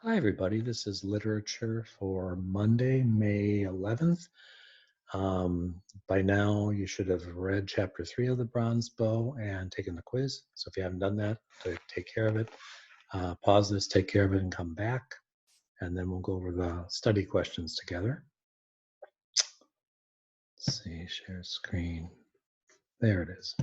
Hi, everybody. This is literature for Monday, May 11th. By now, you should have read chapter 3 of the Bronze Bow and taken the quiz. So if you haven't done that, take care of it. Pause this, take care of it, and come back. And then we'll go over the study questions together. Let's see, share screen. There it is.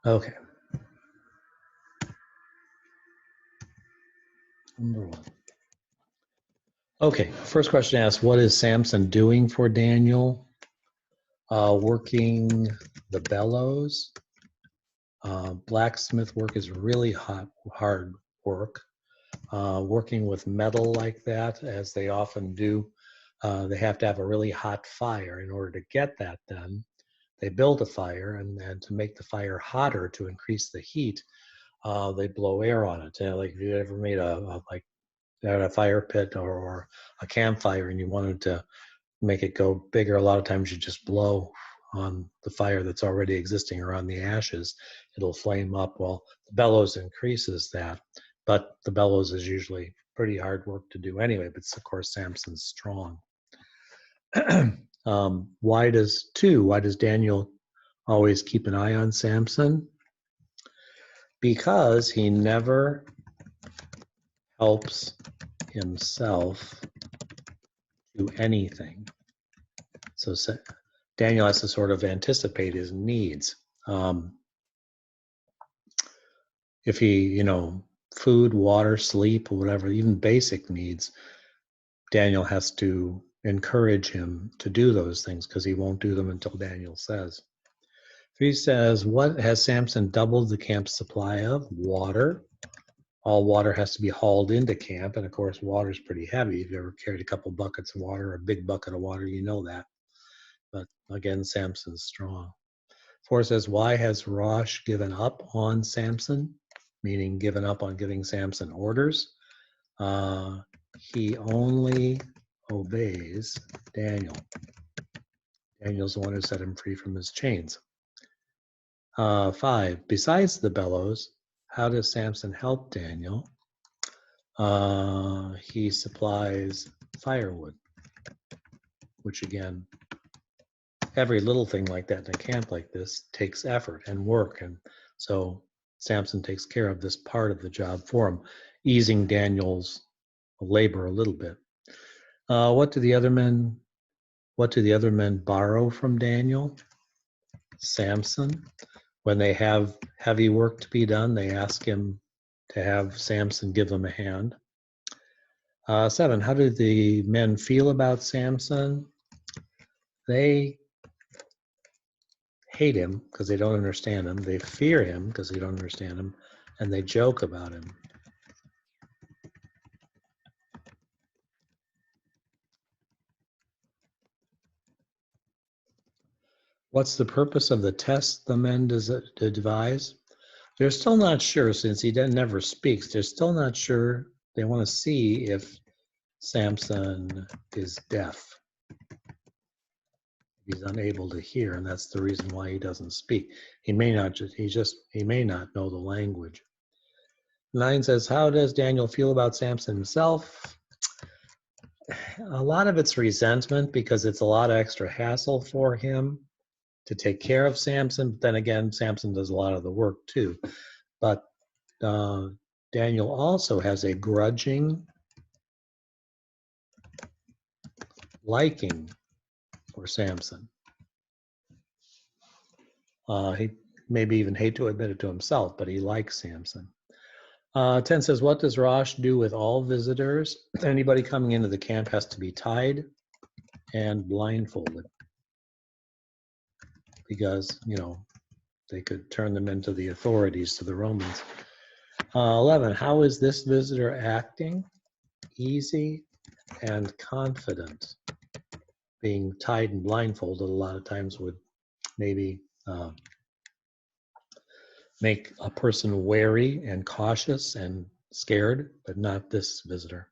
Okay. Number 1. Okay, first question asks, what is Samson doing for Daniel? Working the bellows. Blacksmith work is really hard work. Working with metal like that, as they often do, they have to have a really hot fire. In order to get that done, they build a fire, and then to make the fire hotter, to increase the heat, they blow air on it. Like if you ever made a fire pit or a campfire and you wanted to make it go bigger, a lot of times you just blow on the fire that's already existing or on the ashes. It'll flame up. Well, the bellows increases that, but the bellows is usually pretty hard work to do anyway, but of course Samson's strong. Why does Daniel always keep an eye on Samson? Because he never helps himself do anything. So Daniel has to sort of anticipate his needs. If he, food, water, sleep, whatever, even basic needs, Daniel has to encourage him to do those things because he won't do them until Daniel says. 3 says, what has Samson doubled the camp's supply of? Water. All water has to be hauled into camp, and of course, water is pretty heavy. If you ever carried a couple buckets of water, or a big bucket of water, you know that. But again, Samson's strong. 4 says, why has Rosh given up on Samson? Meaning given up on giving Samson orders. He only obeys Daniel. Daniel's the one who set him free from his chains. 5, besides the bellows, how does Samson help Daniel? He supplies firewood, which again, every little thing like that in a camp like this takes effort and work, and so Samson takes care of this part of the job for him, easing Daniel's labor a little bit. What do the other men borrow from Daniel? Samson. When they have heavy work to be done, they ask him to have Samson give them a hand. 7, how do the men feel about Samson? They hate him because they don't understand him. They fear him because they don't understand him, and they joke about him. What's the purpose of the test the men devise? They're still not sure, since he never speaks. They're still not sure. They want to see if Samson is deaf. He's unable to hear, and that's the reason why he doesn't speak. He may not know the language. 9 says, how does Daniel feel about Samson himself? A lot of it's resentment, because it's a lot of extra hassle for him to take care of Samson. But then again, Samson does a lot of the work too. But Daniel also has a grudging liking for Samson. He maybe even hate to admit it to himself, but he likes Samson. 10 says, what does Rosh do with all visitors? Anybody coming into the camp has to be tied and blindfolded, because, they could turn them into the authorities to the Romans. 11, how is this visitor acting? Easy and confident. Being tied and blindfolded a lot of times would maybe make a person wary and cautious and scared, but not this visitor.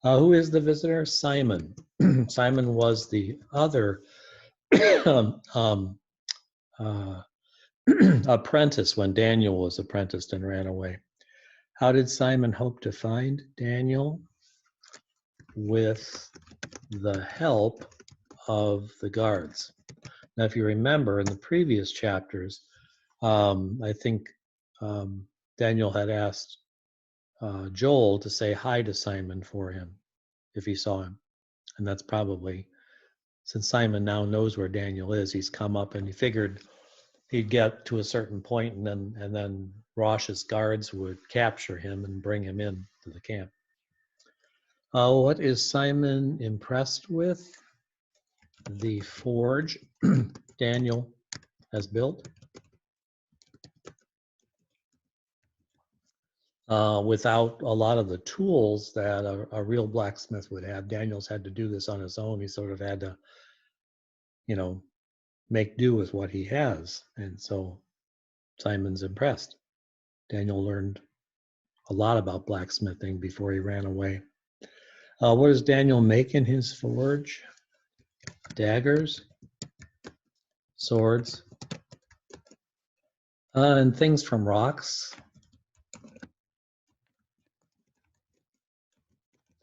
Who is the visitor? Simon. Simon was the other apprentice when Daniel was apprenticed and ran away. How did Simon hope to find Daniel? With the help of the guards. Now, if you remember in the previous chapters, I think Daniel had asked Joel to say hi to Simon for him if he saw him. And that's probably, since Simon now knows where Daniel is, he's come up and he figured he'd get to a certain point and then Rosh's guards would capture him and bring him in to the camp. What is Simon impressed with? The forge Daniel has built. Without a lot of the tools that a real blacksmith would have, Daniel's had to do this on his own. He sort of had to, make do with what he has. And so Simon's impressed. Daniel learned a lot about blacksmithing before he ran away. What does Daniel make in his forge? Daggers, swords, and things from rocks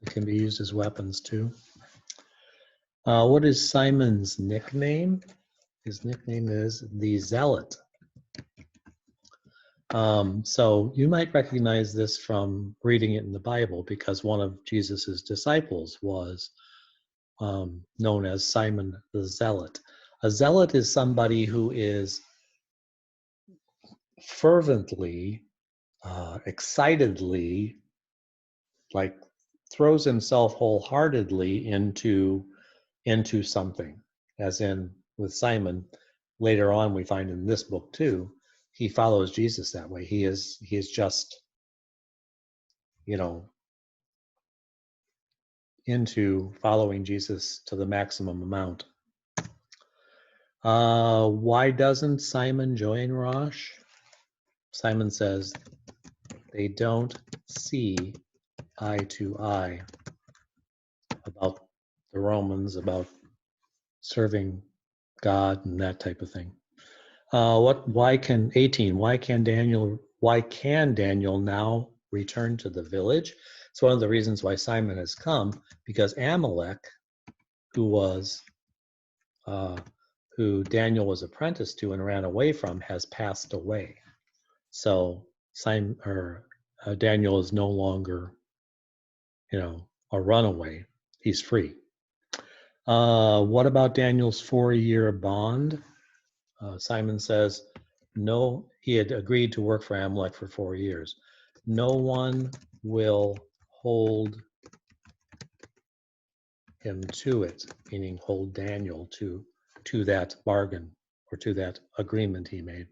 that can be used as weapons too. What is Simon's nickname? His nickname is the Zealot. So you might recognize this from reading it in the Bible because one of Jesus's disciples was known as Simon the Zealot. A zealot is somebody who is fervently, excitedly, like throws himself wholeheartedly into something, as in with Simon. Later on, we find in this book too, he follows Jesus that way. He is just, into following Jesus to the maximum amount. Why doesn't Simon join Rosh? Simon says they don't see eye to eye about the Romans, about serving God and that type of thing. Why can Daniel now return to the village? It's one of the reasons why Simon has come, because Amalek, who Daniel was apprenticed to and ran away from, has passed away. So Daniel is no longer, a runaway. He's free. What about Daniel's 4-year bond? Simon says, no, he had agreed to work for Amalek for 4 years. No one will hold him to it, meaning hold Daniel to that bargain or to that agreement he made.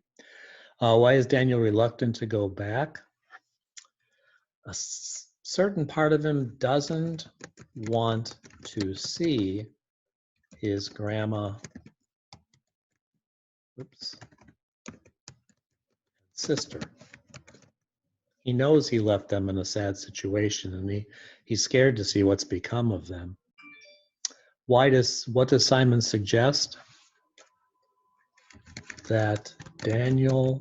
Why is Daniel reluctant to go back? A certain part of him doesn't want to see his grandma, sister. He knows he left them in a sad situation, and he's scared to see what's become of them. What does Simon suggest? That Daniel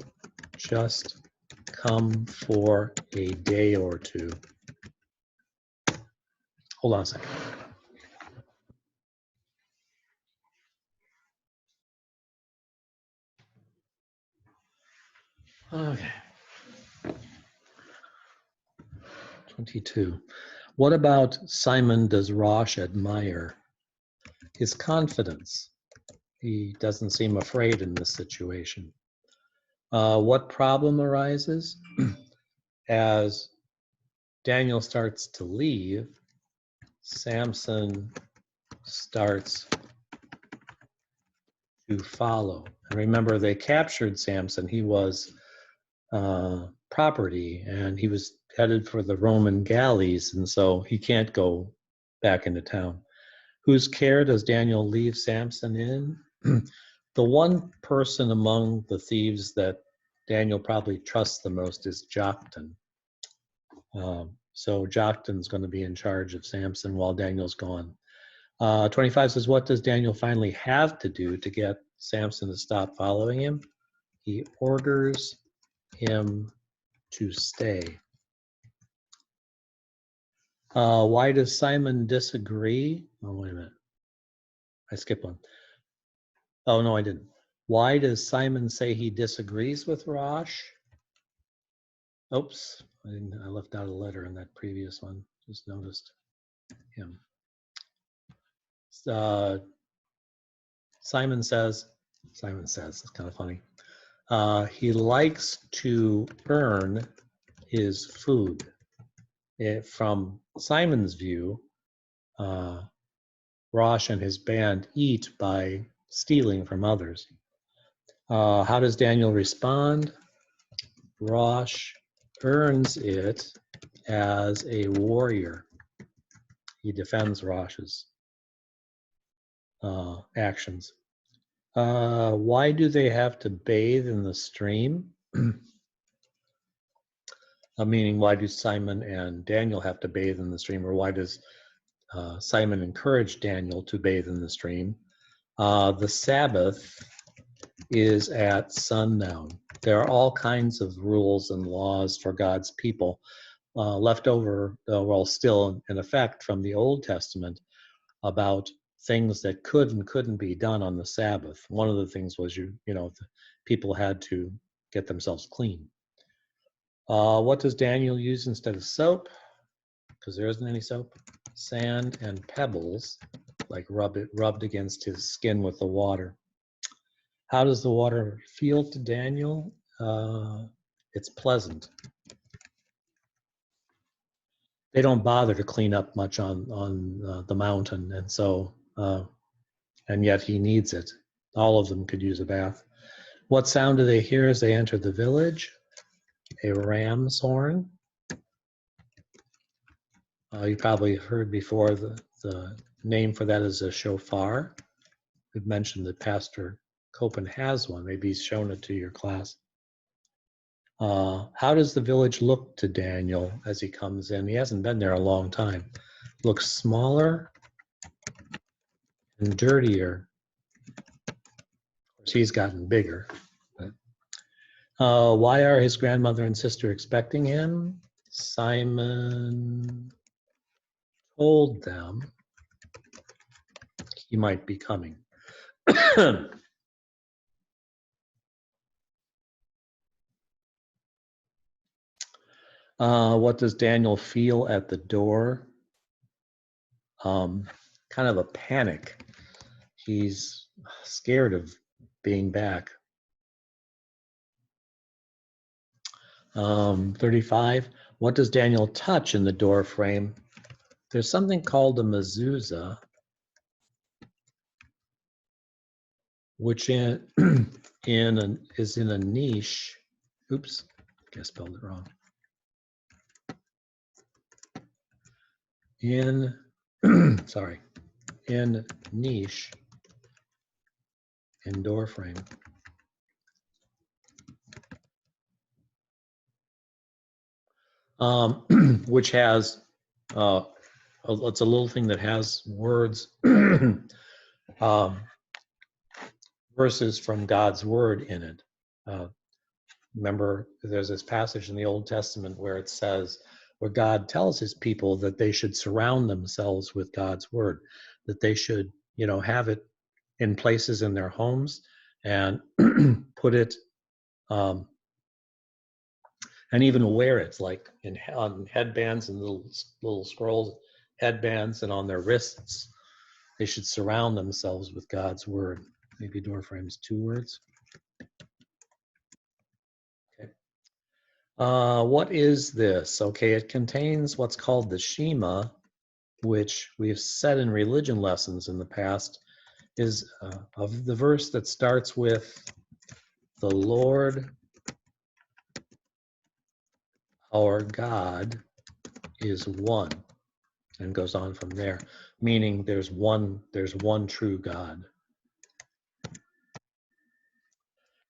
just come for a day or two. Hold on a second. Okay. 22. What about Simon does Rosh admire? His confidence. He doesn't seem afraid in this situation. What problem arises? As Daniel starts to leave, Samson starts to follow. And remember, they captured Samson. He was property, and he was headed for the Roman galleys, and so he can't go back into town. Whose care does Daniel leave Samson in? The one person among the thieves that Daniel probably trusts the most is Joktan. So Joktan's going to be in charge of Samson while Daniel's gone. 25 says, what does Daniel finally have to do to get Samson to stop following him? He orders him to stay. Why does Simon disagree? Oh, wait a minute. I skipped one. Oh, no, I didn't. Why does Simon say he disagrees with Rosh? Oops, I left out a letter in that previous one. Just noticed him. Simon says, it's kind of funny. He likes to earn his food. From Simon's view, Rosh and his band eat by stealing from others. How does Daniel respond? Rosh earns it as a warrior. He defends Rosh's actions. Why do they have to bathe in the stream? Meaning, why do Simon and Daniel have to bathe in the stream, or why does Simon encourage Daniel to bathe in the stream? The Sabbath is at sundown. There are all kinds of rules and laws for God's people left over, well, still in effect from the Old Testament about things that could and couldn't be done on the Sabbath. One of the things was people had to get themselves clean. What does Daniel use instead of soap? Because there isn't any soap. Sand and pebbles, like rubbed against his skin with the water. How does the water feel to Daniel? It's pleasant. They don't bother to clean up much on the mountain, and so and yet he needs it. All of them could use a bath. What sound do they hear as they enter the village? A ram's horn. You probably heard before the name for that is a shofar. We've mentioned that Pastor Copen has one. Maybe he's shown it to your class. How does the village look to Daniel as he comes in? He hasn't been there a long time. Looks smaller and dirtier. Of course, he's gotten bigger. Why are his grandmother and sister expecting him? Simon told them he might be coming. What does Daniel feel at the door? Kind of a panic. He's scared of being back. 35. What does Daniel touch in the door frame? There's something called a mezuzah, which is in a niche. Oops, I spelled it wrong. In niche in door frame. Which has it's a little thing that has words, verses from God's word in it. Remember, there's this passage in the Old Testament where it says, where God tells his people that they should surround themselves with God's word, that they should, have it in places in their homes and put it, and even wear it, like on headbands and little scrolls, headbands, and on their wrists. They should surround themselves with God's word. Maybe door frames 2 words. Okay. What is this? Okay, it contains what's called the Shema, which we've said in religion lessons in the past is of the verse that starts with the Lord our God is one, and goes on from there, meaning there's one true God.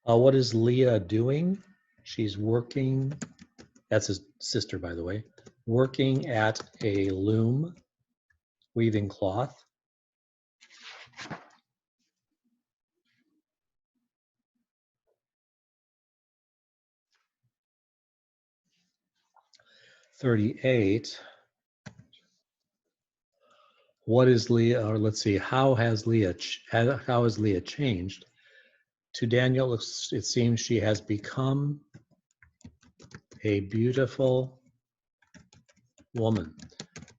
What is Leah doing? She's working, that's his sister, by the way, working at a loom, weaving cloth. (38) what is Leah, or let's see, how has Leah changed? To Daniel, it seems she has become a beautiful woman.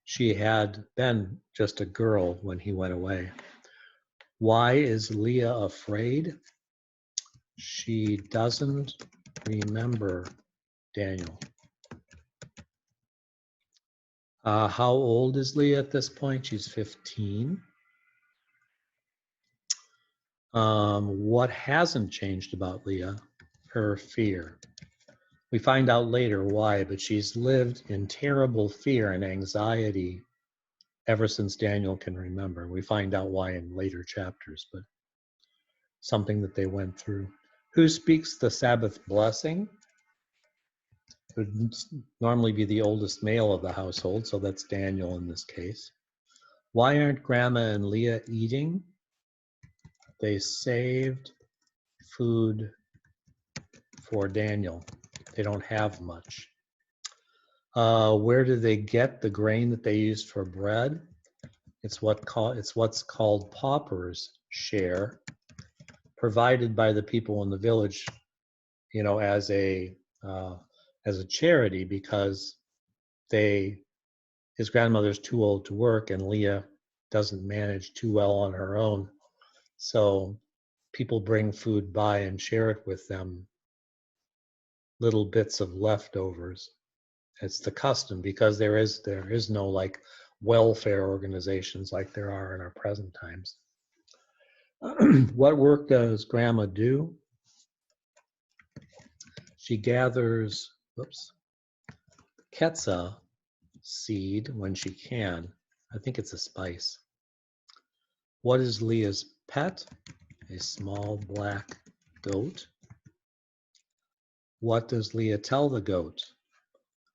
She had been just a girl when he went away. Why is Leah afraid? She doesn't remember Daniel. How old is Leah at this point? She's 15. What hasn't changed about Leah? Her fear. We find out later why, but she's lived in terrible fear and anxiety ever since Daniel can remember. We find out why in later chapters, but something that they went through. Who speaks the Sabbath blessing? It would normally be the oldest male of the household, so that's Daniel in this case. Why aren't Grandma and Leah eating? They saved food for Daniel. They don't have much. Where do they get the grain that they use for bread? It's what's called pauper's share, provided by the people in the village, as a charity, because his grandmother's too old to work and Leah doesn't manage too well on her own. So people bring food by and share it with them, little bits of leftovers. It's the custom, because there is no like welfare organizations like there are in our present times. What work does Grandma do? She gathers ketsa seed when she can. I think it's a spice. What is Leah's pet? A small black goat. What does Leah tell the goat?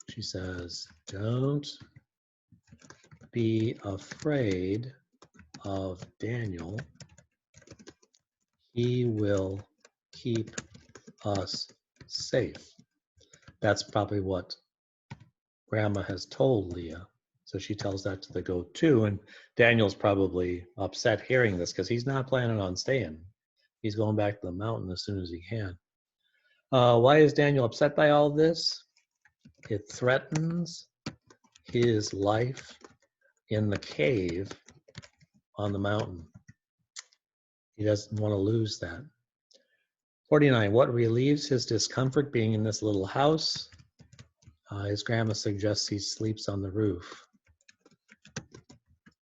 She says, don't be afraid of Daniel. He will keep us safe. That's probably what Grandma has told Leah. So she tells that to the goat too. And Daniel's probably upset hearing this because he's not planning on staying. He's going back to the mountain as soon as he can. Why is Daniel upset by all this? It threatens his life in the cave on the mountain. He doesn't want to lose that. 49, what relieves his discomfort being in this little house? His grandma suggests he sleeps on the roof,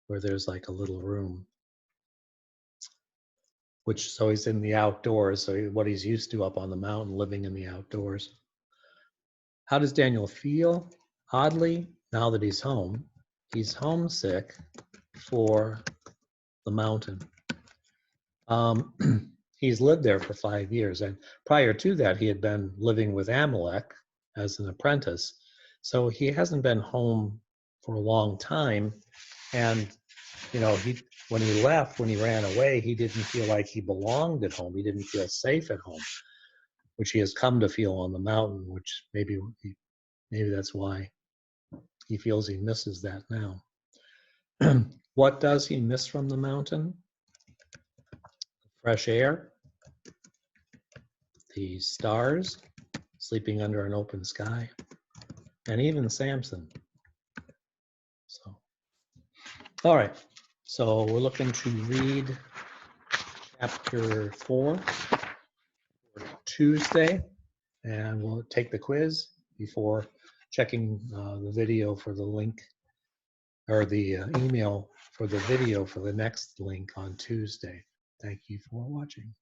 where there's like a little room. So he's in the outdoors, so what he's used to up on the mountain, living in the outdoors. How does Daniel feel? Oddly, now that he's home, he's homesick for the mountain. He's lived there for 5 years, and prior to that, he had been living with Amalek as an apprentice. So he hasn't been home for a long time, and when he left, when he ran away, he didn't feel like he belonged at home. He didn't feel safe at home, which he has come to feel on the mountain, which maybe that's why he feels he misses that now. What does he miss from the mountain? Fresh air, the stars, sleeping under an open sky, and even Samson. So, all right. So we're looking to read chapter 4 for Tuesday, and we'll take the quiz before checking the video for the link, or the email for the video for the next link on Tuesday. Thank you for watching.